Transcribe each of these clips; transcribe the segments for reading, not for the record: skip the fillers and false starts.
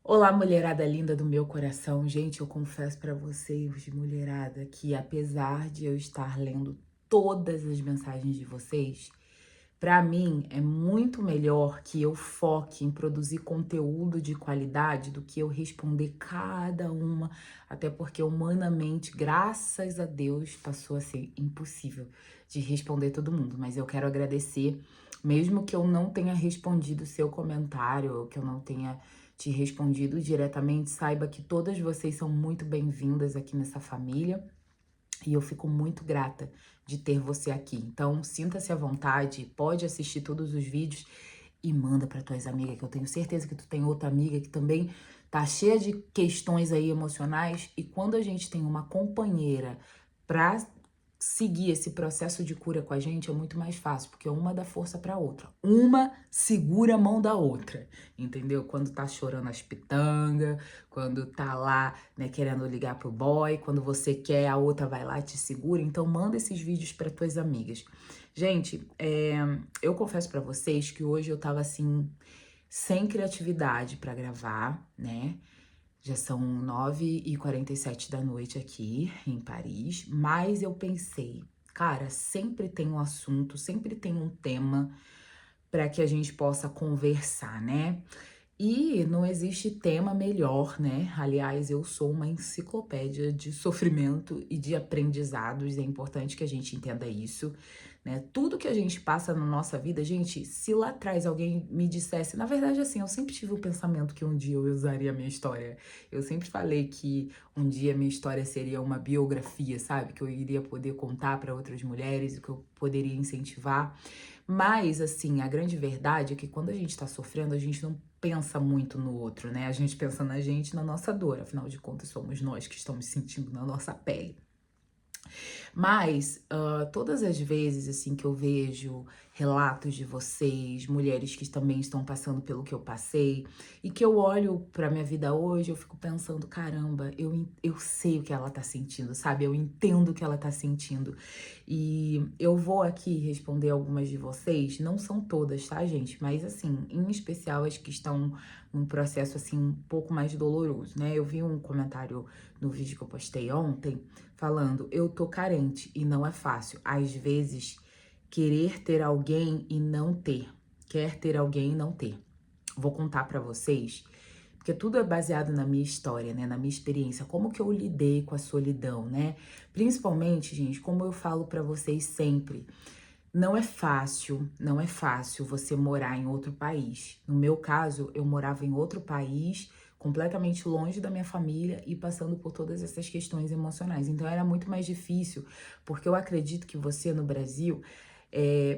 Olá, mulherada linda do meu coração. Gente, eu confesso pra vocês, mulherada, que apesar de eu estar lendo todas as mensagens de vocês, pra mim é muito melhor que eu foque em produzir conteúdo de qualidade do que eu responder cada uma, até porque humanamente, graças a Deus, passou a ser impossível de responder todo mundo. Mas eu quero agradecer, mesmo que eu não tenha respondido o seu comentário, ou que eu não tenha te respondido diretamente, saiba que todas vocês são muito bem-vindas aqui nessa família e eu fico muito grata de ter você aqui. Então, sinta-se à vontade, pode assistir todos os vídeos e manda para tuas amigas, que eu tenho certeza que tu tem outra amiga que também tá cheia de questões aí emocionais e quando a gente tem uma companheira para seguir esse processo de cura com a gente é muito mais fácil, porque uma dá força para outra. Uma segura a mão da outra, entendeu? Quando tá chorando as pitangas, quando tá lá, né, querendo ligar pro boy, quando você quer, a outra vai lá e te segura. Então manda esses vídeos para tuas amigas. Gente, eu confesso para vocês que hoje eu tava assim sem criatividade para gravar, né? Já são 9h47 da noite aqui em Paris, mas eu pensei, cara, sempre tem um assunto, sempre tem um tema para que a gente possa conversar, né? E não existe tema melhor, né? Aliás, eu sou uma enciclopédia de sofrimento e de aprendizados, é importante que a gente entenda isso, né? Tudo que a gente passa na nossa vida, gente, se lá atrás alguém me dissesse, na verdade, assim, eu sempre tive o pensamento que um dia eu usaria a minha história. Eu sempre falei que um dia a minha história seria uma biografia, sabe? Que eu iria poder contar para outras mulheres, que eu poderia incentivar. Mas, assim, a grande verdade é que quando a gente tá sofrendo, a gente não pensa muito no outro, né? A gente pensa na gente, na nossa dor. Afinal de contas, somos nós que estamos sentindo na nossa pele. Mas, todas as vezes, assim, que eu vejo relatos de vocês, mulheres que também estão passando pelo que eu passei, e que eu olho pra minha vida hoje, eu fico pensando, caramba, eu sei o que ela tá sentindo, sabe? Eu entendo o que ela tá sentindo. E eu vou aqui responder algumas de vocês, não são todas, tá, gente? Mas, assim, em especial as que estão num processo, assim, um pouco mais doloroso, né? Eu vi um comentário no vídeo que eu postei ontem, falando, eu tô carente e não é fácil. Às vezes, querer ter alguém e não ter. Quer ter alguém e não ter. Vou contar pra vocês, porque tudo é baseado na minha história, né? Na minha experiência, como que eu lidei com a solidão, né? Principalmente, gente, como eu falo pra vocês sempre, não é fácil você morar em outro país. No meu caso, eu morava em outro país, completamente longe da minha família e passando por todas essas questões emocionais. Então era muito mais difícil, porque eu acredito que você no Brasil,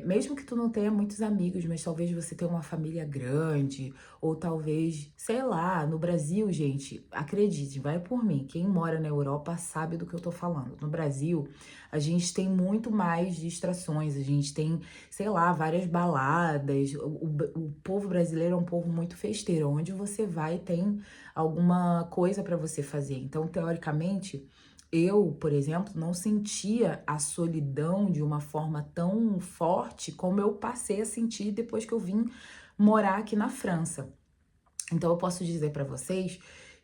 mesmo que tu não tenha muitos amigos, mas talvez você tenha uma família grande, ou talvez, sei lá, no Brasil, gente, acredite, vai por mim, quem mora na Europa sabe do que eu tô falando. No Brasil, a gente tem muito mais distrações, a gente tem, sei lá, várias baladas. O povo brasileiro é um povo muito festeiro, onde você vai tem alguma coisa para você fazer. Então, teoricamente, eu, por exemplo, não sentia a solidão de uma forma tão forte como eu passei a sentir depois que eu vim morar aqui na França. Então, eu posso dizer para vocês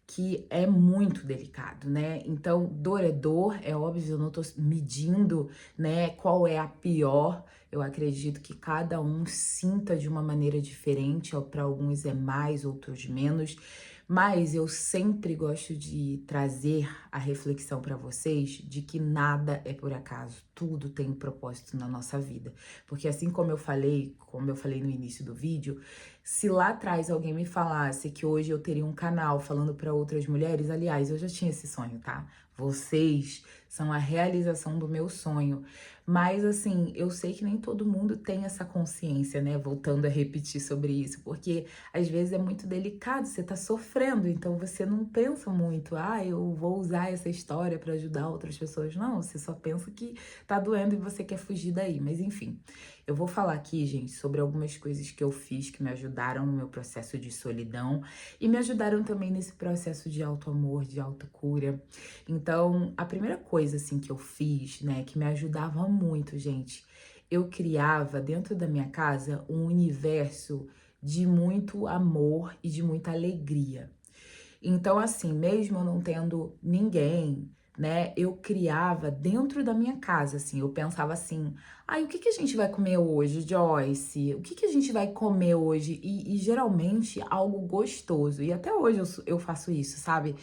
que é muito delicado, né? Então, dor é dor, é óbvio, eu não tô medindo, né, qual é a pior. Eu acredito que cada um sinta de uma maneira diferente, para alguns é mais, outros menos. Mas eu sempre gosto de trazer a reflexão para vocês de que nada é por acaso, tudo tem um propósito na nossa vida. Porque assim como eu falei no início do vídeo, se lá atrás alguém me falasse que hoje eu teria um canal falando para outras mulheres, aliás, eu já tinha esse sonho, tá? Vocês são a realização do meu sonho. Mas assim, eu sei que nem todo mundo tem essa consciência, né? Voltando a repetir sobre isso, porque às vezes é muito delicado, você tá sofrendo, então você não pensa muito, eu vou usar essa história para ajudar outras pessoas. Não, você só pensa que tá doendo e você quer fugir daí. Mas enfim, eu vou falar aqui, gente, sobre algumas coisas que eu fiz que me ajudaram no meu processo de solidão e me ajudaram também nesse processo de auto-amor, de autocura. Então, a primeira coisa, assim, que eu fiz, né, que me ajudava muito, gente, eu criava dentro da minha casa um universo de muito amor e de muita alegria. Então, assim, mesmo eu não tendo ninguém, né, eu criava dentro da minha casa, assim, eu pensava assim, ai, o que que a gente vai comer hoje, Joyce? O que que a gente vai comer hoje? E geralmente algo gostoso. E até hoje eu faço isso, sabe?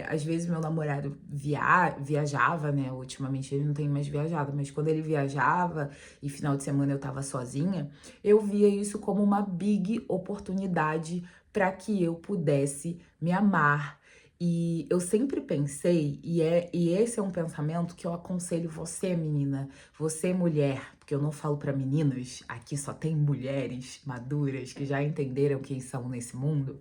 Às vezes meu namorado viajava, né? Ultimamente ele não tem mais viajado, mas quando ele viajava e final de semana eu tava sozinha, eu via isso como uma big oportunidade para que eu pudesse me amar. E eu sempre pensei, e esse é um pensamento que eu aconselho você, menina, você mulher, porque eu não falo para meninas, aqui só tem mulheres maduras que já entenderam quem são nesse mundo.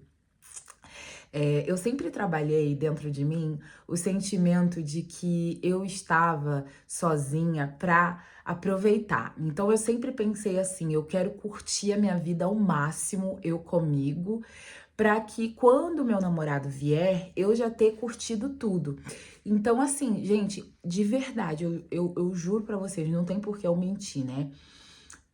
Eu sempre trabalhei dentro de mim o sentimento de que eu estava sozinha para aproveitar. Então eu sempre pensei assim, eu quero curtir a minha vida ao máximo, eu comigo, para que quando meu namorado vier, eu já ter curtido tudo. Então, assim, gente, de verdade, eu juro pra vocês, não tem por que eu mentir, né?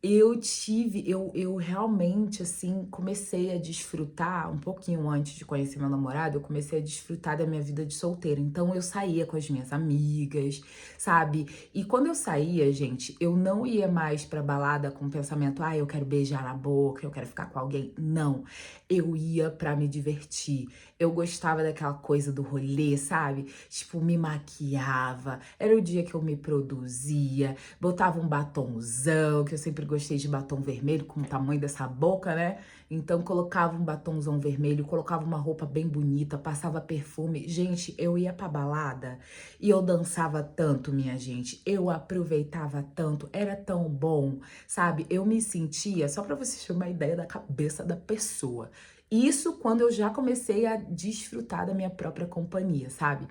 Eu realmente, assim, comecei a desfrutar, um pouquinho antes de conhecer meu namorado, eu comecei a desfrutar da minha vida de solteira. Então, eu saía com as minhas amigas, sabe? E quando eu saía, gente, eu não ia mais pra balada com o pensamento, eu quero beijar na boca, eu quero ficar com alguém. Não. Eu ia pra me divertir. Eu gostava daquela coisa do rolê, sabe? Tipo, me maquiava. Era o dia que eu me produzia, botava um batonzão, que eu sempre gostei de batom vermelho, com o tamanho dessa boca, né? Então colocava um batonzão vermelho, colocava uma roupa bem bonita, passava perfume. Gente, eu ia pra balada e eu dançava tanto, minha gente. Eu aproveitava tanto, era tão bom, sabe? Eu me sentia, só pra vocês terem uma ideia da cabeça da pessoa. Isso quando eu já comecei a desfrutar da minha própria companhia, sabe?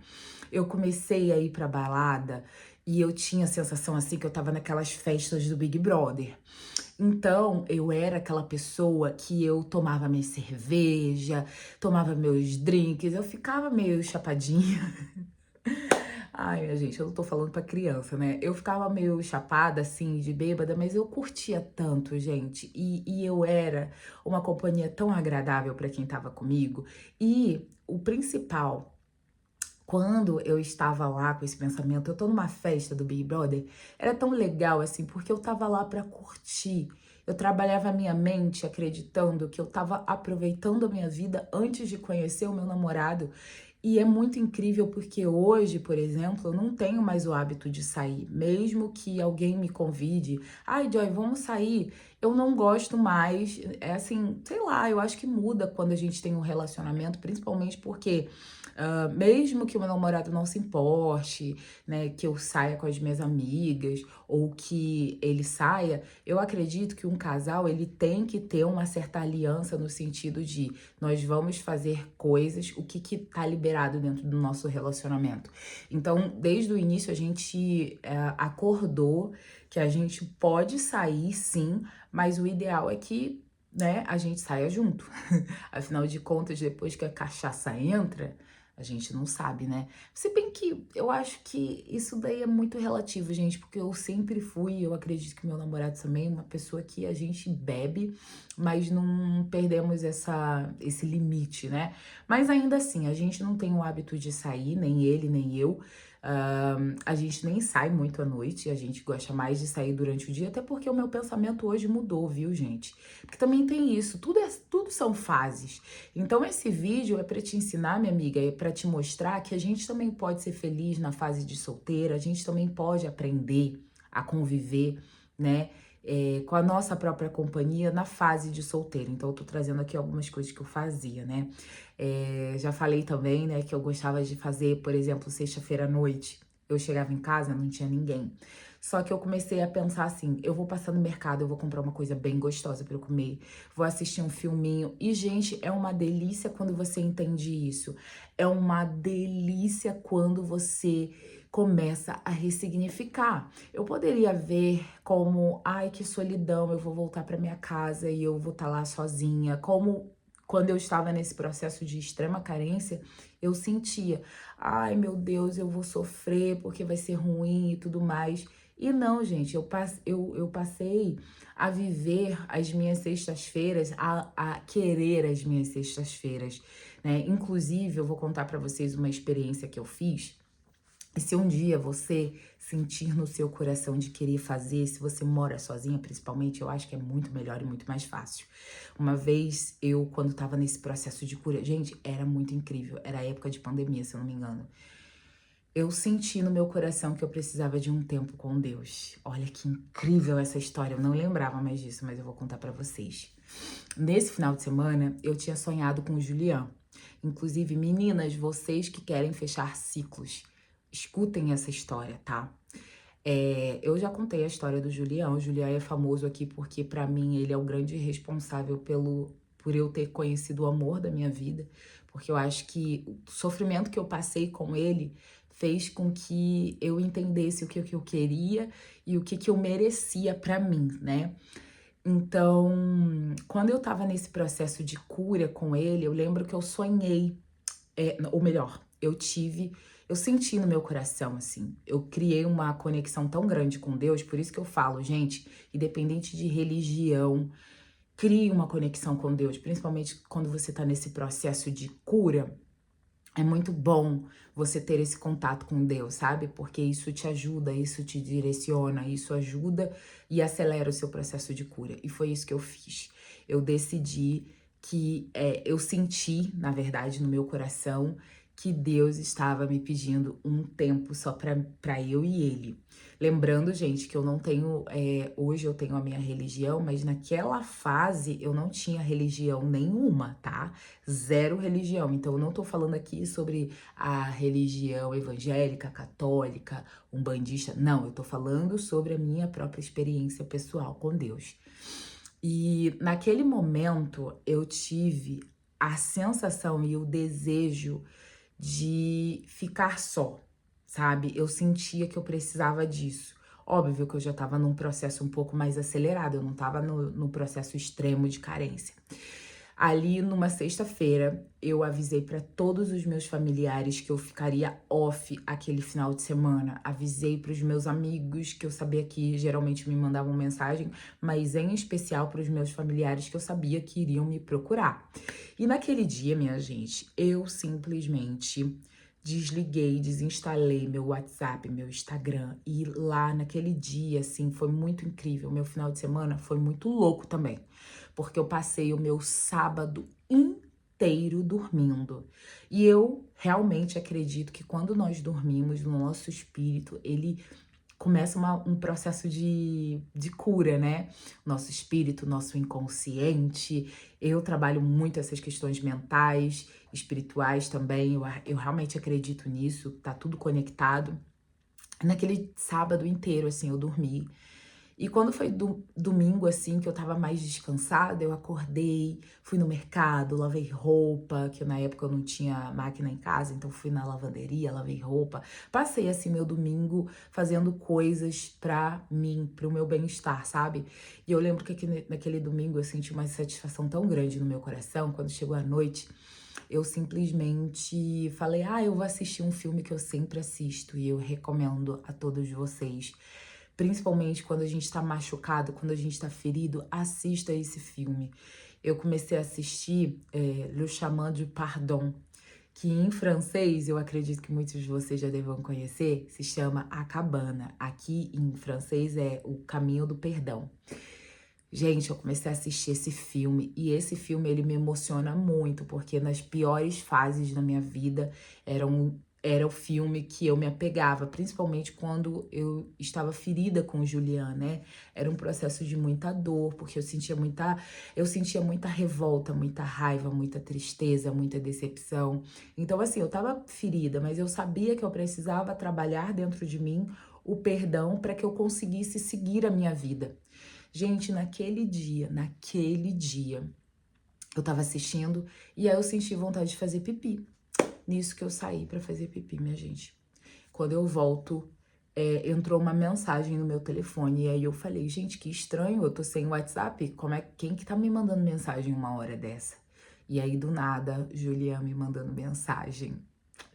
Eu comecei a ir pra balada e eu tinha a sensação assim que eu tava naquelas festas do Big Brother. Então, eu era aquela pessoa que eu tomava minha cerveja, tomava meus drinks, eu ficava meio chapadinha. Ai, minha gente, eu não tô falando pra criança, né? Eu ficava meio chapada, assim, de bêbada, mas eu curtia tanto, gente. E eu era uma companhia tão agradável pra quem tava comigo. E o principal, quando eu estava lá com esse pensamento, eu tô numa festa do Big Brother, era tão legal assim, porque eu tava lá pra curtir. Eu trabalhava a minha mente acreditando que eu tava aproveitando a minha vida antes de conhecer o meu namorado. E é muito incrível porque hoje, por exemplo, eu não tenho mais o hábito de sair. Mesmo que alguém me convide, ai, Joy, vamos sair. Eu não gosto mais. É assim, sei lá, eu acho que muda quando a gente tem um relacionamento, principalmente porque mesmo que o meu namorado não se importe, né, que eu saia com as minhas amigas ou que ele saia, eu acredito que um casal ele tem que ter uma certa aliança no sentido de nós vamos fazer coisas, o que que tá liberado dentro do nosso relacionamento. Então, desde o início a gente acordou que a gente pode sair sim, mas o ideal é que, né, a gente saia junto. Afinal de contas, depois que a cachaça entra, a gente não sabe, né? Se bem que eu acho que isso daí é muito relativo, gente, porque eu sempre fui, eu acredito que meu namorado também, uma pessoa que a gente bebe, mas não perdemos esse limite, né? Mas ainda assim, a gente não tem o hábito de sair, nem ele, nem eu. A gente nem sai muito à noite, a gente gosta mais de sair durante o dia, até porque o meu pensamento hoje mudou, viu, gente? Porque também tem isso, tudo são fases. Então esse vídeo é para te ensinar, minha amiga, é para te mostrar que a gente também pode ser feliz na fase de solteira, a gente também pode aprender a conviver, né? Com a nossa própria companhia na fase de solteira. Então, eu tô trazendo aqui algumas coisas que eu fazia, né? Já falei também, né, que eu gostava de fazer, por exemplo, sexta-feira à noite. Eu chegava em casa, não tinha ninguém. Só que eu comecei a pensar assim, eu vou passar no mercado, eu vou comprar uma coisa bem gostosa para eu comer, vou assistir um filminho. E, gente, é uma delícia quando você entende isso. É uma delícia quando você começa a ressignificar. Eu poderia ver como, ai, que solidão, eu vou voltar para minha casa e eu vou estar lá sozinha, como quando eu estava nesse processo de extrema carência, eu sentia, ai meu Deus, eu vou sofrer porque vai ser ruim e tudo mais. E não, gente, eu passei a viver as minhas sextas-feiras, a querer as minhas sextas-feiras, né? Inclusive, eu vou contar pra vocês uma experiência que eu fiz. E se um dia você sentir no seu coração de querer fazer, se você mora sozinha, principalmente, eu acho que é muito melhor e muito mais fácil. Uma vez, eu, quando tava nesse processo de cura, gente, era muito incrível. Era a época de pandemia, se eu não me engano. Eu senti no meu coração que eu precisava de um tempo com Deus. Olha que incrível essa história. Eu não lembrava mais disso, mas eu vou contar pra vocês. Nesse final de semana, eu tinha sonhado com o Julian. Inclusive, meninas, vocês que querem fechar ciclos, escutem essa história, tá? Eu já contei a história do Julian. O Julian é famoso aqui porque, pra mim, ele é o grande responsável por eu ter conhecido o amor da minha vida. Porque eu acho que o sofrimento que eu passei com ele fez com que eu entendesse o que eu queria e o que eu merecia pra mim, né? Então, quando eu tava nesse processo de cura com ele, eu lembro que eu sonhei, ou melhor, eu senti no meu coração, assim, eu criei uma conexão tão grande com Deus, por isso que eu falo, gente, independente de religião, crie uma conexão com Deus, principalmente quando você tá nesse processo de cura. É muito bom você ter esse contato com Deus, sabe? Porque isso te ajuda, isso te direciona, isso ajuda e acelera o seu processo de cura. E foi isso que eu fiz. Eu decidi eu senti, na verdade, no meu coração, que Deus estava me pedindo um tempo só pra eu e Ele. Lembrando, gente, que eu não tenho, hoje eu tenho a minha religião, mas naquela fase eu não tinha religião nenhuma, tá? Zero religião. Então, eu não tô falando aqui sobre a religião evangélica, católica, umbandista. Não, eu tô falando sobre a minha própria experiência pessoal com Deus. E naquele momento eu tive a sensação e o desejo de ficar só, sabe? Eu sentia que eu precisava disso. Óbvio que eu já tava num processo um pouco mais acelerado, eu não tava no processo extremo de carência. Ali numa sexta-feira, eu avisei para todos os meus familiares que eu ficaria off aquele final de semana. Avisei para os meus amigos que eu sabia que geralmente me mandavam mensagem, mas em especial para os meus familiares que eu sabia que iriam me procurar. E naquele dia, minha gente, eu simplesmente desliguei, desinstalei meu WhatsApp, meu Instagram. E lá naquele dia, assim, foi muito incrível. Meu final de semana foi muito louco também, porque eu passei o meu sábado inteiro dormindo. E eu realmente acredito que quando nós dormimos, no nosso espírito, ele começa um processo de cura, né? Nosso espírito, nosso inconsciente. Eu trabalho muito essas questões mentais, espirituais também. Eu realmente acredito nisso, tá tudo conectado. Naquele sábado inteiro, assim, eu dormi. E quando foi domingo, assim, que eu tava mais descansada, eu acordei, fui no mercado, lavei roupa, que na época eu não tinha máquina em casa, então fui na lavanderia, lavei roupa. Passei, assim, meu domingo fazendo coisas pra mim, pro meu bem-estar, sabe? E eu lembro que naquele domingo eu senti uma satisfação tão grande no meu coração, quando chegou a noite, eu simplesmente falei, eu vou assistir um filme que eu sempre assisto e eu recomendo a todos vocês. Principalmente quando a gente tá machucado, quando a gente tá ferido, assista esse filme. Eu comecei a assistir Le Chemin du Pardon, que em francês, eu acredito que muitos de vocês já devam conhecer, se chama A Cabana. Aqui em francês é O Caminho do Perdão. Gente, eu comecei a assistir esse filme e esse filme ele me emociona muito, porque nas piores fases da minha vida era o filme que eu me apegava, principalmente quando eu estava ferida com o Julian, né? Era um processo de muita dor, porque eu sentia muita revolta, muita raiva, muita tristeza, muita decepção. Então, assim, eu tava ferida, mas eu sabia que eu precisava trabalhar dentro de mim o perdão para que eu conseguisse seguir a minha vida. Gente, naquele dia, eu tava assistindo e aí eu senti vontade de fazer pipi. Nisso que eu saí pra fazer pipi, minha gente. Quando eu volto, entrou uma mensagem no meu telefone e aí eu falei, gente, que estranho, eu tô sem WhatsApp, quem que tá me mandando mensagem uma hora dessa? E aí, do nada, Julian me mandando mensagem.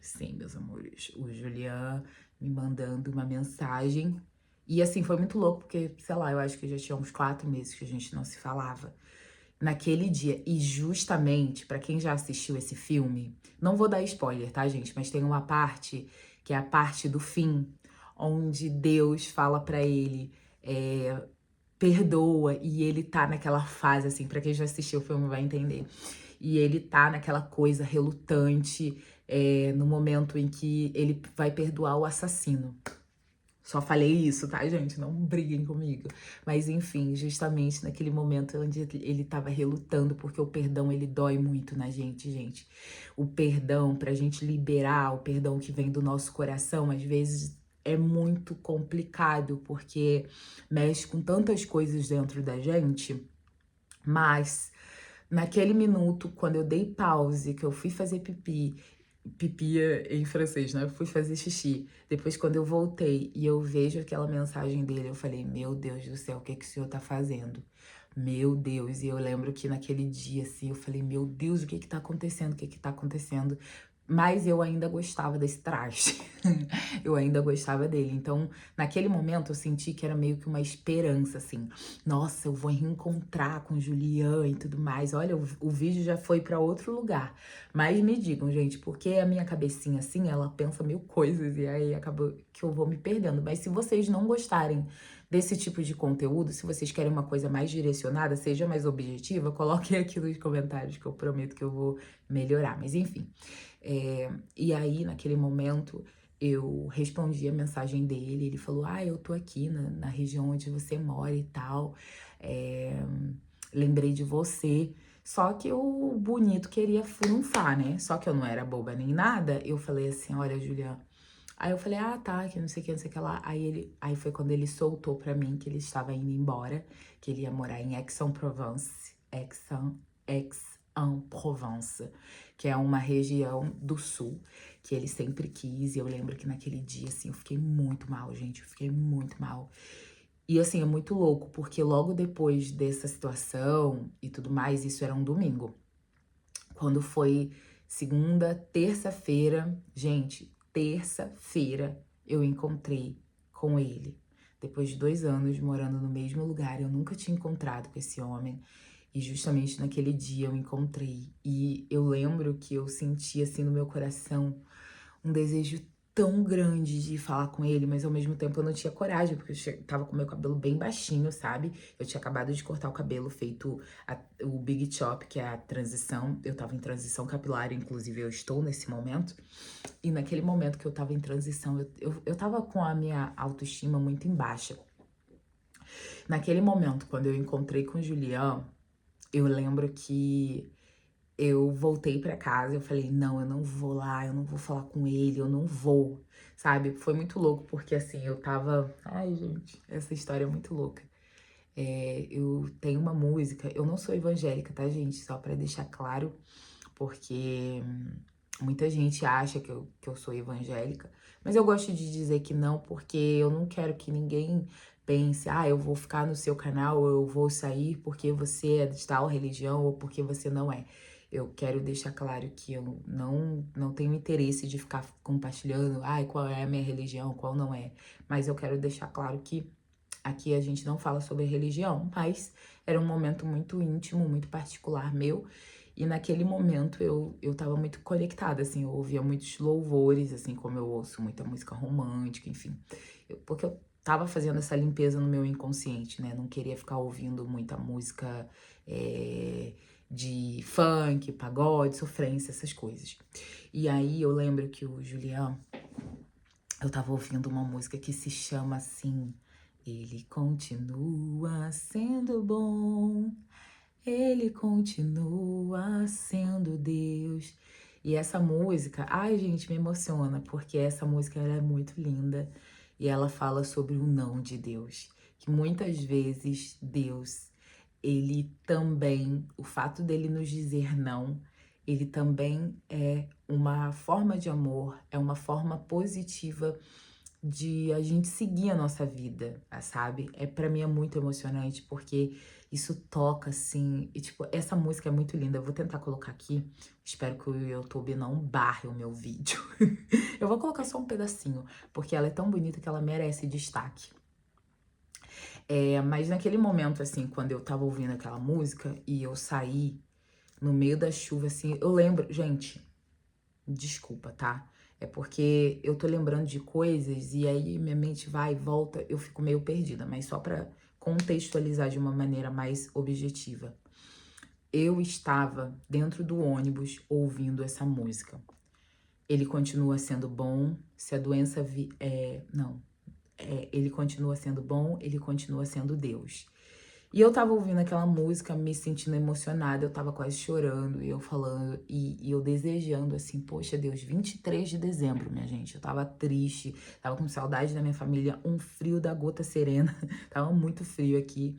Sim, meus amores, o Julian me mandando uma mensagem E assim, foi muito louco, porque, sei lá, eu acho que já tinha uns 4 meses que a gente não se falava. Naquele dia. E justamente, pra quem já assistiu esse filme, não vou dar spoiler, tá, gente? Mas tem uma parte, que é a parte do fim, onde Deus fala pra ele, perdoa, e ele tá naquela fase, assim, pra quem já assistiu o filme vai entender. E ele tá naquela coisa relutante, no momento em que ele vai perdoar o assassino. Só falei isso, tá, gente? Não briguem comigo. Mas enfim, justamente naquele momento onde ele tava relutando, porque o perdão ele dói muito na gente, gente. O perdão, pra gente liberar, o perdão que vem do nosso coração, às vezes é muito complicado, porque mexe com tantas coisas dentro da gente, mas naquele minuto, quando eu dei pause, que eu fui fazer pipi, pipi em francês, né? Eu fui fazer xixi. Depois, quando eu voltei e eu vejo aquela mensagem dele, eu falei, meu Deus do céu, o que que o senhor tá fazendo? Meu Deus, e eu lembro que naquele dia, assim, eu falei, meu Deus, o que que tá acontecendo? O que que tá acontecendo? Mas eu ainda gostava desse traste. Eu ainda gostava dele. Então, naquele momento, eu senti que era meio que uma esperança, assim. Nossa, eu vou reencontrar com o Julian e tudo mais. Olha, o vídeo já foi pra outro lugar. Mas me digam, gente, porque a minha cabecinha, assim, ela pensa mil coisas e aí acaba que eu vou me perdendo. Mas se vocês não gostarem desse tipo de conteúdo, se vocês querem uma coisa mais direcionada, seja mais objetiva, coloquem aqui nos comentários que eu prometo que eu vou melhorar. Mas enfim. E aí, naquele momento, eu respondi a mensagem dele. Ele falou: Ah, eu tô aqui na região onde você mora e tal. É, lembrei de você. Só que o bonito queria furunfar, né? Só que eu não era boba nem nada. Eu falei assim: Olha, Juliana. Aí eu falei: Ah, tá, que não sei o que, não sei o que lá. Aí foi quando ele soltou pra mim que ele estava indo embora, que ele ia morar em Aix-en-Provence. Aix-en-Provence, que é uma região do sul que ele sempre quis. E eu lembro que naquele dia, assim, eu fiquei muito mal, gente. Eu fiquei muito mal. E assim, é muito louco, porque logo depois dessa situação e tudo mais, isso era um domingo. Quando foi segunda, terça-feira, gente, terça-feira eu encontrei com ele. Depois de 2 anos morando no mesmo lugar, eu nunca tinha encontrado com esse homem. E justamente naquele dia eu encontrei. E eu lembro que eu senti assim no meu coração um desejo tão grande de falar com ele, mas ao mesmo tempo eu não tinha coragem, porque tava com meu cabelo bem baixinho, sabe? Eu tinha acabado de cortar o cabelo, feito o Big Chop, que é a transição. Eu tava em transição capilar, inclusive eu estou nesse momento. E naquele momento que eu tava em transição, eu tava com a minha autoestima muito em baixa. Naquele momento, quando eu encontrei com o Julian, eu lembro que eu voltei pra casa, eu falei, não, eu não vou lá, eu não vou falar com ele, eu não vou, sabe? Foi muito louco, porque assim, eu tava... Ai, gente, essa história é muito louca. Eu tenho uma música, eu não sou evangélica, tá, gente? Só pra deixar claro, porque muita gente acha que eu sou evangélica, mas eu gosto de dizer que não, porque eu não quero que ninguém pense, ah, eu vou ficar no seu canal, ou eu vou sair porque você é de tal religião, ou porque você não é. Eu quero deixar claro que eu não tenho interesse de ficar compartilhando, ai, qual é a minha religião, qual não é. Mas eu quero deixar claro que aqui a gente não fala sobre religião, mas era um momento muito íntimo, muito particular meu. E naquele momento eu tava muito conectada, assim, eu ouvia muitos louvores, assim, como eu ouço muita música romântica, enfim. Porque eu tava fazendo essa limpeza no meu inconsciente, né? Não queria ficar ouvindo muita música de funk, pagode, sofrência, essas coisas. E aí eu lembro que o Julian, eu tava ouvindo uma música que se chama assim, Ele continua sendo bom, Ele continua sendo Deus. E essa música, ai gente, me emociona, porque essa música ela é muito linda e ela fala sobre o não de Deus. Que muitas vezes Deus, ele também, o fato dele nos dizer não, ele também é uma forma de amor, é uma forma positiva de a gente seguir a nossa vida, sabe? Para mim é muito emocionante porque isso toca assim, e tipo, essa música é muito linda. Eu vou tentar colocar aqui. Espero que o YouTube não barre o meu vídeo. Eu vou colocar só um pedacinho, porque ela é tão bonita que ela merece destaque. Mas naquele momento, assim, quando eu tava ouvindo aquela música e eu saí no meio da chuva, assim, eu lembro, gente, desculpa, tá? É porque eu tô lembrando de coisas e aí minha mente vai e volta, eu fico meio perdida, mas só pra contextualizar de uma maneira mais objetiva. Eu estava dentro do ônibus ouvindo essa música. Ele continua sendo bom, se a doença não, ele continua sendo bom, ele continua sendo Deus. E eu tava ouvindo aquela música, me sentindo emocionada, eu tava quase chorando, e eu falando, e eu desejando assim, poxa Deus, 23 de dezembro, minha gente, eu tava triste, tava com saudade da minha família, um frio da gota serena, tava muito frio aqui.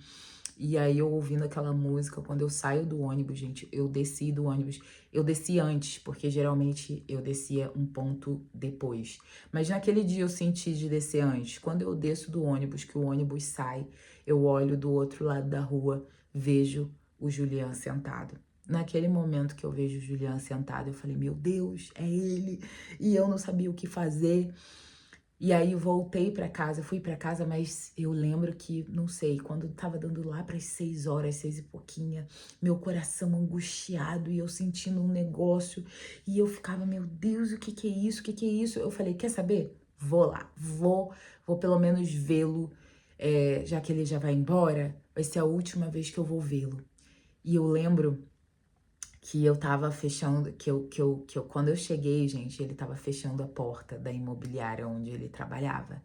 E aí eu ouvindo aquela música, quando eu saio do ônibus, gente, eu desci do ônibus, eu desci antes, porque geralmente eu descia um ponto depois. Mas naquele dia eu senti de descer antes. Quando eu desço do ônibus, que o ônibus sai, eu olho do outro lado da rua, vejo o Julian sentado. Naquele momento que eu vejo o Julian sentado, eu falei, meu Deus, é ele. E eu não sabia o que fazer. E aí eu voltei pra casa, fui pra casa, mas eu lembro que, não sei, quando tava dando lá pras 6 horas, 6 e pouquinha, meu coração angustiado e eu sentindo um negócio e eu ficava, meu Deus, o que que é isso? O que que é isso? Eu falei, quer saber? Vou lá, vou pelo menos vê-lo, já que ele já vai embora, vai ser a última vez que eu vou vê-lo. E eu lembro que eu tava fechando, quando eu cheguei, gente, ele tava fechando a porta da imobiliária onde ele trabalhava.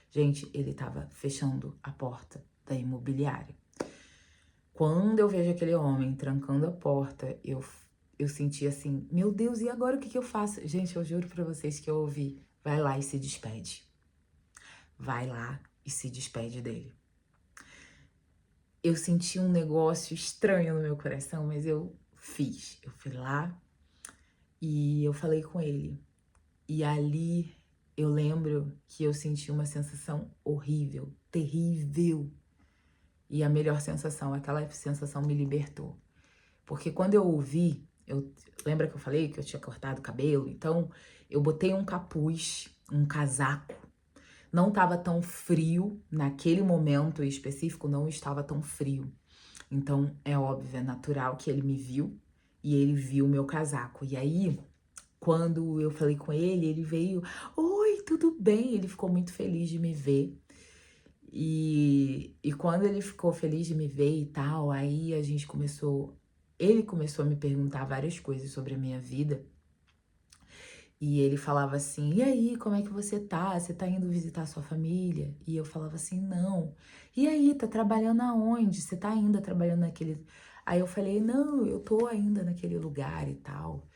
Gente, ele tava fechando a porta da imobiliária. Quando eu vejo aquele homem trancando a porta, eu senti assim, meu Deus, e agora o que que eu faço? Gente, eu juro pra vocês que eu ouvi, vai lá e se despede. Vai lá e se despede dele. Eu senti um negócio estranho no meu coração, mas eu fiz. Eu fui lá e eu falei com ele. E ali eu lembro que eu senti uma sensação horrível, terrível. E a melhor sensação, aquela sensação me libertou. Porque quando eu ouvi, lembra que eu falei que eu tinha cortado o cabelo? Então eu botei um capuz, um casaco. Não estava tão frio, naquele momento específico não estava tão frio. Então é óbvio, é natural que ele me viu e ele viu o meu casaco. E aí quando eu falei com ele, ele veio, oi, tudo bem? Ele ficou muito feliz de me ver. E quando ele ficou feliz de me ver e tal, aí a gente ele começou a me perguntar várias coisas sobre a minha vida. E ele falava assim, e aí, como é que você tá? Você tá indo visitar sua família? E eu falava assim, não. E aí, tá trabalhando aonde? Você tá ainda trabalhando naquele... Aí eu falei, não, eu tô ainda naquele lugar e tal.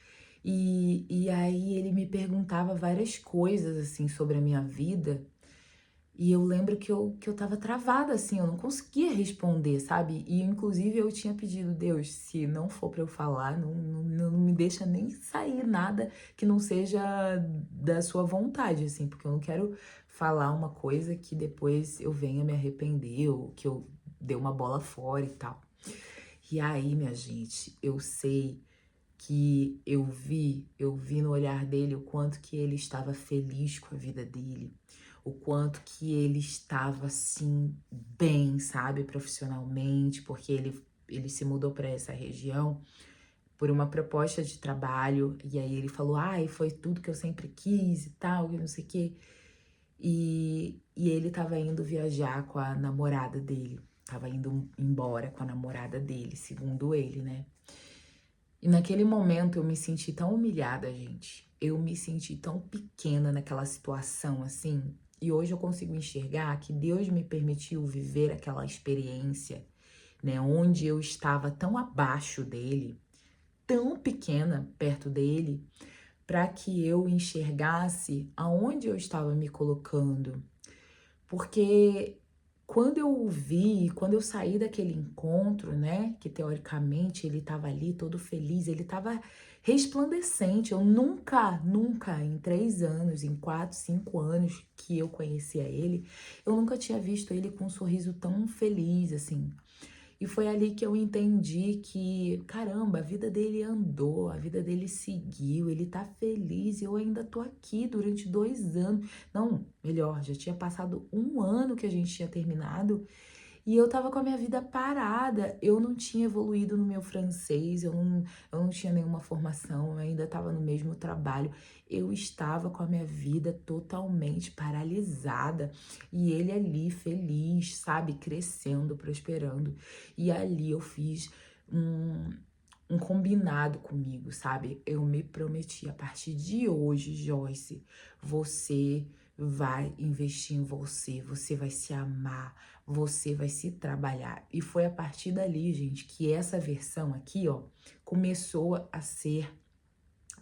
E aí ele me perguntava várias coisas, assim, sobre a minha vida. E eu lembro que eu tava travada, assim, eu não conseguia responder, sabe? E inclusive eu tinha pedido, Deus, se não for pra eu falar, não me deixa nem sair nada que não seja da sua vontade, assim, porque eu não quero falar uma coisa que depois eu venha me arrepender, ou que eu dei uma bola fora e tal. E aí, minha gente, eu sei que eu vi no olhar dele o quanto que ele estava feliz com a vida dele, o quanto que ele estava assim bem, sabe, profissionalmente, porque ele se mudou para essa região por uma proposta de trabalho, e aí ele falou: "Ai, foi tudo que eu sempre quis e tal, e não sei o quê". E ele estava indo viajar com a namorada dele, estava indo embora com a namorada dele, segundo ele, né? E naquele momento eu me senti tão humilhada, gente. Eu me senti tão pequena naquela situação, assim. E hoje eu consigo enxergar que Deus me permitiu viver aquela experiência, né? Onde eu estava tão abaixo dele, tão pequena perto dele, para que eu enxergasse aonde eu estava me colocando. Porque quando eu o vi, quando eu saí daquele encontro, né, que teoricamente ele estava ali todo feliz, ele estava resplandecente. Eu nunca, em 3 anos, em 4, 5 anos que eu conhecia ele, eu nunca tinha visto ele com um sorriso tão feliz, assim. E foi ali que eu entendi que, caramba, a vida dele andou, a vida dele seguiu, ele tá feliz e eu ainda tô aqui durante 2 anos. Não, melhor, já tinha passado 1 ano que a gente tinha terminado E eu tava com a minha vida parada, eu não tinha evoluído no meu francês, eu não tinha nenhuma formação, eu ainda estava no mesmo trabalho, eu estava com a minha vida totalmente paralisada. E ele ali feliz, sabe, crescendo, prosperando. E ali eu fiz um, um combinado comigo, sabe? Eu me prometi, a partir de hoje, Joyce, você vai investir em você, você vai se amar, você vai se trabalhar. E foi a partir dali, gente, que essa versão aqui, ó, começou a ser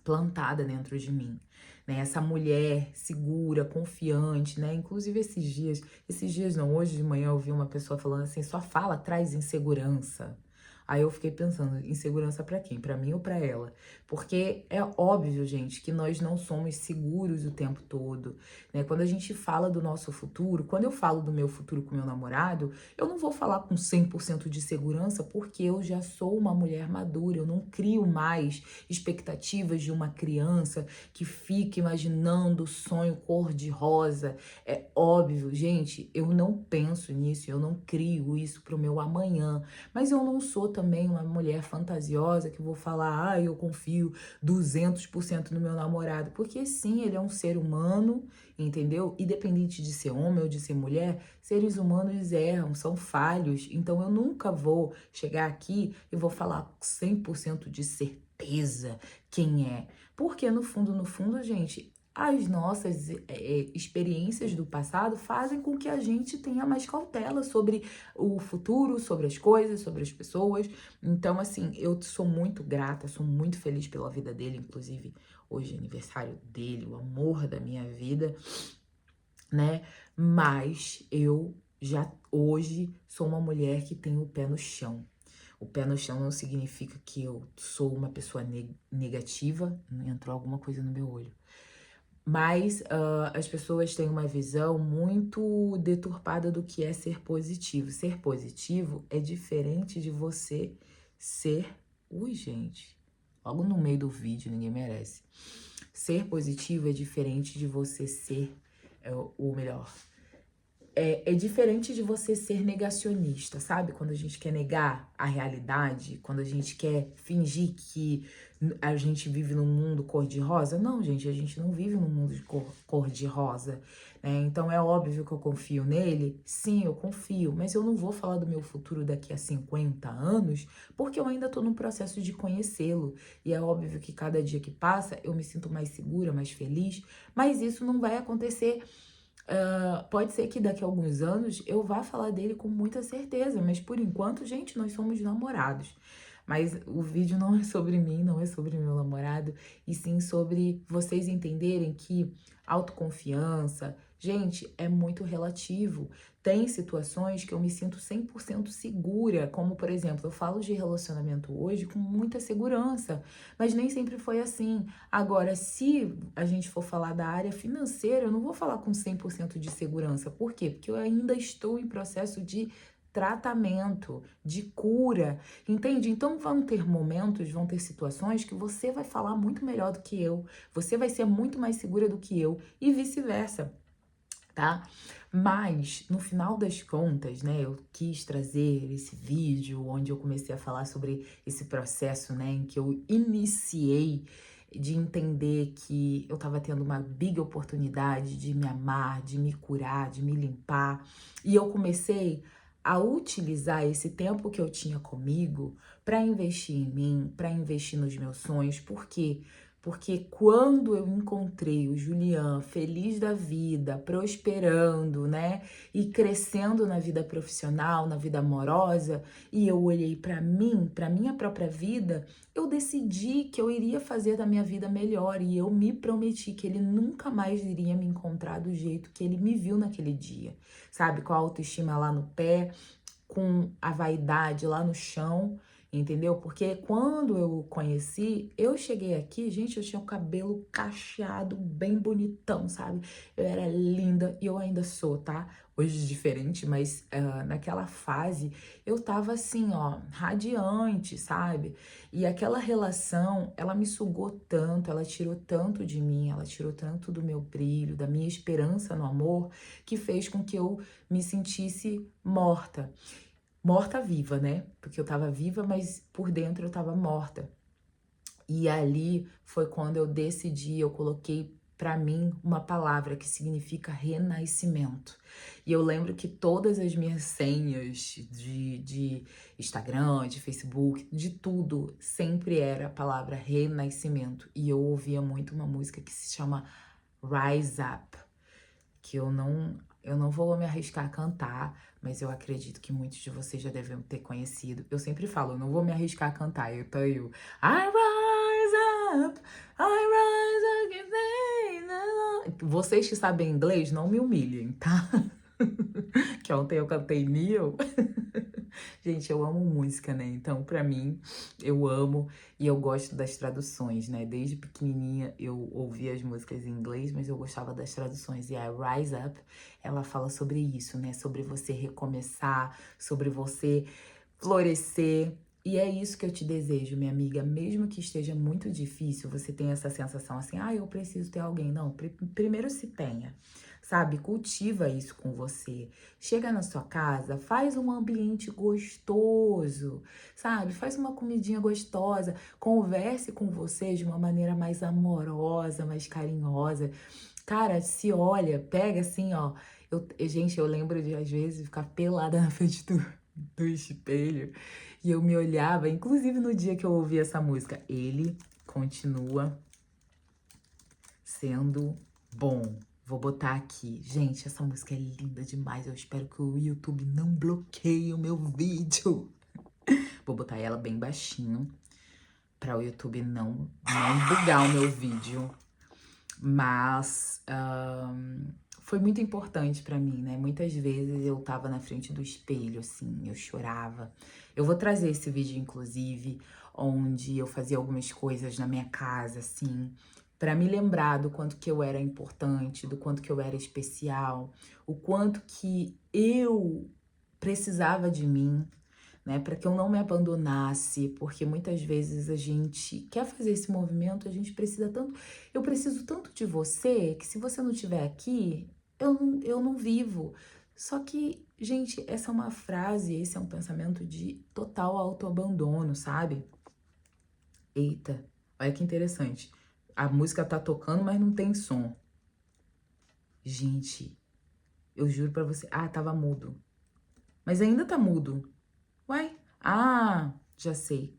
plantada dentro de mim, né? Essa mulher segura, confiante, né? Inclusive esses dias não, hoje de manhã eu vi uma pessoa falando assim, sua fala traz insegurança. Aí eu fiquei pensando, insegurança pra quem? Pra mim ou pra ela? Porque é óbvio, gente, que nós não somos seguros o tempo todo, né? Quando a gente fala do nosso futuro, quando eu falo do meu futuro com meu namorado, eu não vou falar com 100% de segurança, porque eu já sou uma mulher madura, eu não crio mais expectativas de uma criança que fica imaginando o sonho cor-de-rosa. É óbvio, gente, eu não penso nisso, eu não crio isso pro meu amanhã, mas eu não sou também uma mulher fantasiosa que vou falar, eu confio 200% no meu namorado, porque sim, ele é um ser humano, entendeu? Independente de ser homem ou de ser mulher, seres humanos erram, são falhos, então eu nunca vou chegar aqui e vou falar 100% de certeza quem é. Porque no fundo, gente, as nossas experiências do passado fazem com que a gente tenha mais cautela sobre o futuro, sobre as coisas, sobre as pessoas. Então, assim, eu sou muito grata, sou muito feliz pela vida dele, inclusive hoje é aniversário dele, o amor da minha vida, né? Mas eu já hoje sou uma mulher que tem o pé no chão. O pé no chão não significa que eu sou uma pessoa negativa, entrou alguma coisa no meu olho. Mas as pessoas têm uma visão muito deturpada do que é ser positivo. Ser positivo é diferente de você ser. Ui, gente, logo no meio do vídeo, ninguém merece. Ser positivo é diferente de você ser, ou melhor, é diferente de você ser negacionista, sabe? Quando a gente quer negar a realidade, quando a gente quer fingir que a gente vive num mundo cor-de-rosa. Não, gente, a gente não vive num mundo de cor-de-rosa, né? Então é óbvio que eu confio nele. Sim, eu confio, mas eu não vou falar do meu futuro daqui a 50 anos, porque eu ainda tô no processo de conhecê-lo. E é óbvio que cada dia que passa eu me sinto mais segura, mais feliz, mas isso não vai acontecer. Pode ser que daqui a alguns anos eu vá falar dele com muita certeza, mas por enquanto, gente, nós somos namorados. Mas o vídeo não é sobre mim, não é sobre meu namorado, e sim sobre vocês entenderem que autoconfiança, gente, é muito relativo. Tem situações que eu me sinto 100% segura, como por exemplo, eu falo de relacionamento hoje com muita segurança, mas nem sempre foi assim. Agora, se a gente for falar da área financeira, eu não vou falar com 100% de segurança. Por quê? Porque eu ainda estou em processo de tratamento, de cura, entende? Então vão ter momentos, vão ter situações que você vai falar muito melhor do que eu, você vai ser muito mais segura do que eu e vice-versa, tá? Mas, no final das contas, né, eu quis trazer esse vídeo onde eu comecei a falar sobre esse processo, né, em que eu iniciei de entender que eu tava tendo uma big oportunidade de me amar, de me curar, de me limpar, e eu comecei a utilizar esse tempo que eu tinha comigo para investir em mim, para investir nos meus sonhos. Por quê? Porque quando eu encontrei o Julian feliz da vida, prosperando, né, e crescendo na vida profissional, na vida amorosa, e eu olhei para mim, para minha própria vida, eu decidi que eu iria fazer da minha vida melhor e eu me prometi que ele nunca mais iria me encontrar do jeito que ele me viu naquele dia, sabe, com a autoestima lá no pé, com a vaidade lá no chão. entendeu? Porque quando eu o conheci, eu cheguei aqui, gente, eu tinha o cabelo cacheado, bem bonitão, sabe? Eu era linda e eu ainda sou, tá? Hoje diferente, mas naquela fase eu tava assim, ó, radiante, sabe? E aquela relação, ela me sugou tanto, ela tirou tanto de mim, ela tirou tanto do meu brilho, da minha esperança no amor, que fez com que eu me sentisse morta. Morta viva, né? Porque eu tava viva, mas por dentro eu tava morta. E ali foi quando eu decidi, eu coloquei pra mim uma palavra que significa renascimento. E eu lembro que todas as minhas senhas de Instagram, de Facebook, de tudo, sempre era a palavra renascimento. E eu ouvia muito uma música que se chama Rise Up, que eu não vou me arriscar a cantar, mas eu acredito que muitos de vocês já devem ter conhecido. Eu sempre falo, eu não vou me arriscar a cantar. I rise up, I rise again. Vocês que sabem inglês, não me humilhem, tá? Que ontem eu cantei Neil. Gente, eu amo música, né? Então, pra mim, eu amo e eu gosto das traduções, né? Desde pequenininha eu ouvia as músicas em inglês, mas eu gostava das traduções. E a Rise Up, ela fala sobre isso, né? Sobre você recomeçar, sobre você florescer. E é isso que eu te desejo, minha amiga. Mesmo que esteja muito difícil, você tem essa sensação assim, eu preciso ter alguém. Não, primeiro se tenha, sabe? Cultiva isso com você. Chega na sua casa, faz um ambiente gostoso, sabe? Faz uma comidinha gostosa, converse com você de uma maneira mais amorosa, mais carinhosa. Cara, se olha, pega assim, ó. Gente, eu lembro de às vezes ficar pelada na frente do espelho e eu me olhava, inclusive no dia que eu ouvi essa música, ele continua sendo bom. Vou botar aqui. Gente, essa música é linda demais. Eu espero que o YouTube não bloqueie o meu vídeo. Vou botar ela bem baixinho para o YouTube não bugar o meu vídeo. Mas foi muito importante para mim, né? Muitas vezes eu tava na frente do espelho, assim, eu chorava. Eu vou trazer esse vídeo, inclusive, onde eu fazia algumas coisas na minha casa, assim, para me lembrar do quanto que eu era importante, do quanto que eu era especial, o quanto que eu precisava de mim, né, para que eu não me abandonasse, porque muitas vezes a gente quer fazer esse movimento, a gente precisa tanto, eu preciso tanto de você, que se você não estiver aqui, eu não vivo. Só que, gente, essa é uma frase, esse é um pensamento de total autoabandono, sabe? Eita, olha que interessante. A música tá tocando, mas não tem som. Gente, eu juro pra você. Tava mudo. Mas ainda tá mudo. Uai? Já sei.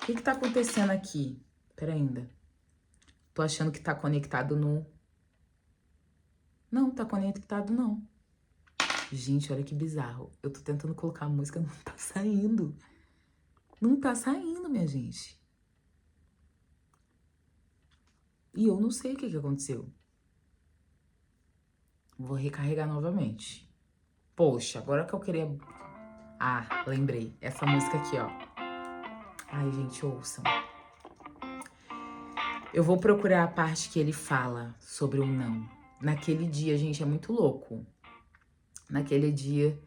O que tá acontecendo aqui? Pera ainda. Tô achando que tá conectado no... Não, tá conectado não. Gente, olha que bizarro. Eu tô tentando colocar a música, não tá saindo. Não tá saindo, minha gente. E eu não sei o que aconteceu. Vou recarregar novamente. Poxa, agora que eu queria... lembrei. Essa música aqui, ó. Ai, gente, ouçam. Eu vou procurar a parte que ele fala sobre o não. Naquele dia, gente, é muito louco. Naquele dia...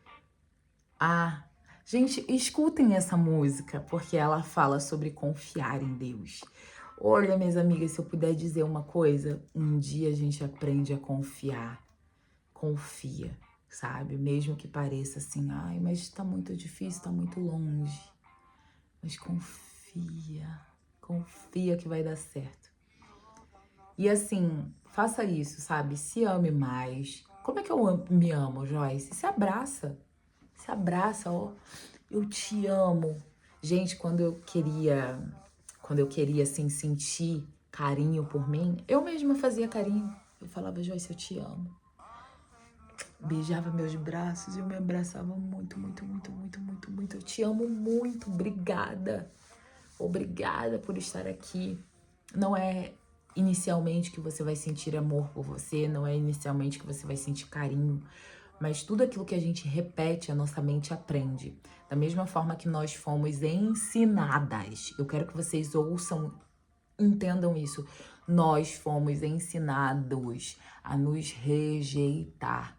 gente, escutem essa música, porque ela fala sobre confiar em Deus. Olha, minhas amigas, se eu puder dizer uma coisa, um dia a gente aprende a confiar. Confia, sabe? Mesmo que pareça assim, mas tá muito difícil, tá muito longe. Mas confia, confia que vai dar certo. E assim, faça isso, sabe? Se ame mais. Como é que eu me amo, Joyce? Se abraça. Se abraça, ó. Eu te amo. Gente, quando eu queria, assim, sentir carinho por mim, eu mesma fazia carinho. Eu falava, Joyce, eu te amo. Beijava meus braços e eu me abraçava muito, muito, muito, muito, muito, muito. Eu te amo muito. Obrigada. Obrigada por estar aqui. Não é inicialmente que você vai sentir amor por você, não é inicialmente que você vai sentir carinho, mas tudo aquilo que a gente repete, a nossa mente aprende. Da mesma forma que nós fomos ensinadas. Eu quero que vocês ouçam, entendam isso. Nós fomos ensinados a nos rejeitar.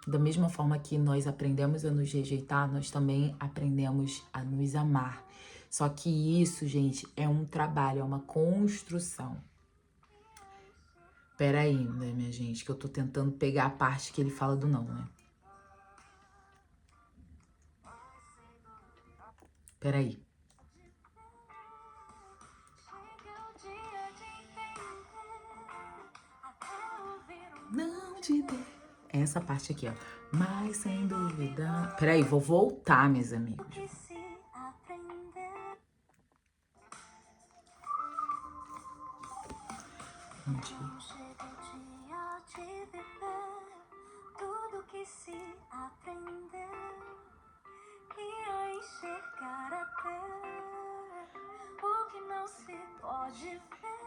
Da mesma forma que nós aprendemos a nos rejeitar, nós também aprendemos a nos amar. Só que isso, gente, é um trabalho, é uma construção. Pera aí, né, minha gente, que eu tô tentando pegar a parte que ele fala do não, né? Pera aí. Não te dê. Essa parte aqui, ó. Mas sem dúvida. Pera aí, vou voltar, meus amigos. Tudo que se aprendeu e a enxergar até o que não se pode ver.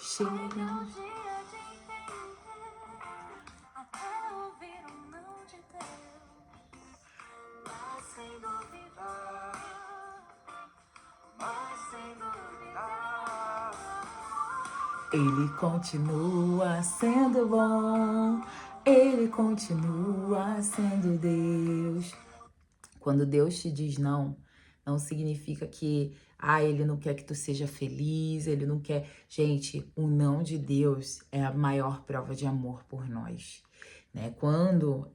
Chega o dia de entender, até ouvir o não de Deus, mas sem duvidar, mas sem duvidar. Ele continua sendo bom, ele continua sendo Deus. Quando Deus te diz não, não significa que, ele não quer que tu seja feliz, ele não quer... Gente, o não de Deus é a maior prova de amor por nós, né? Quando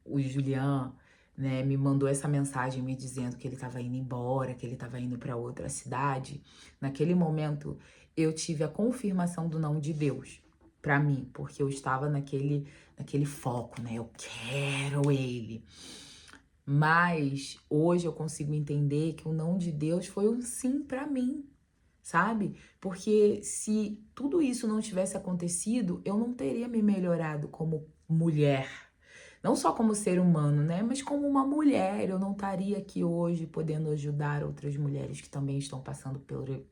o Julian, né, me mandou essa mensagem me dizendo que ele estava indo embora, que ele estava indo para outra cidade, naquele momento eu tive a confirmação do não de Deus para mim, porque eu estava naquele foco, né? Eu quero ele. Mas hoje eu consigo entender que o não de Deus foi um sim para mim, sabe? Porque se tudo isso não tivesse acontecido, eu não teria me melhorado como mulher. Não só como ser humano, né? Mas como uma mulher. Eu não estaria aqui hoje podendo ajudar outras mulheres que também estão passando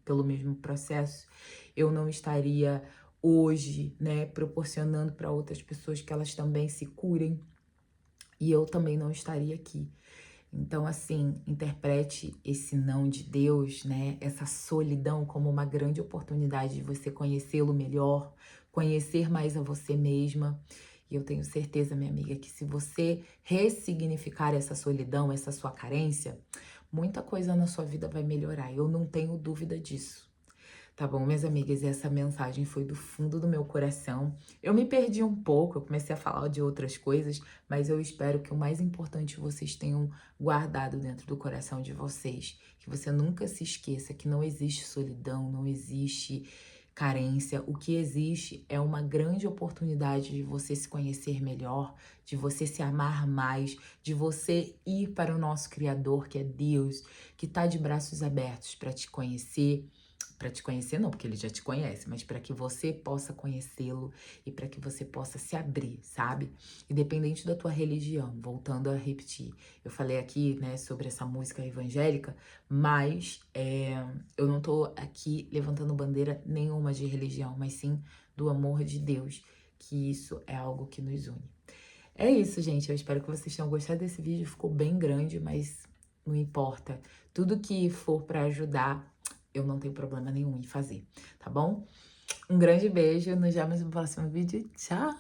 pelo mesmo processo. Eu não estaria hoje, né, proporcionando para outras pessoas que elas também se curem. E eu também não estaria aqui. Então, assim, interprete esse não de Deus, né? Essa solidão como uma grande oportunidade de você conhecê-lo melhor, conhecer mais a você mesma. E eu tenho certeza, minha amiga, que se você ressignificar essa solidão, essa sua carência, muita coisa na sua vida vai melhorar. Eu não tenho dúvida disso. Tá bom, minhas amigas? Essa mensagem foi do fundo do meu coração. Eu me perdi um pouco, eu comecei a falar de outras coisas, mas eu espero que o mais importante vocês tenham guardado dentro do coração de vocês. Que você nunca se esqueça que não existe solidão, não existe carência. O que existe é uma grande oportunidade de você se conhecer melhor, de você se amar mais, de você ir para o nosso Criador, que é Deus, que está de braços abertos para te conhecer não, porque ele já te conhece, mas para que você possa conhecê-lo e para que você possa se abrir, sabe? Independente da tua religião, voltando a repetir, eu falei aqui, né, sobre essa música evangélica, mas eu não tô aqui levantando bandeira nenhuma de religião, mas sim do amor de Deus, que isso é algo que nos une. É isso, gente, eu espero que vocês tenham gostado desse vídeo, ficou bem grande, mas não importa. Tudo que for para ajudar, eu não tenho problema nenhum em fazer, tá bom? Um grande beijo, nos vemos no próximo vídeo. Tchau!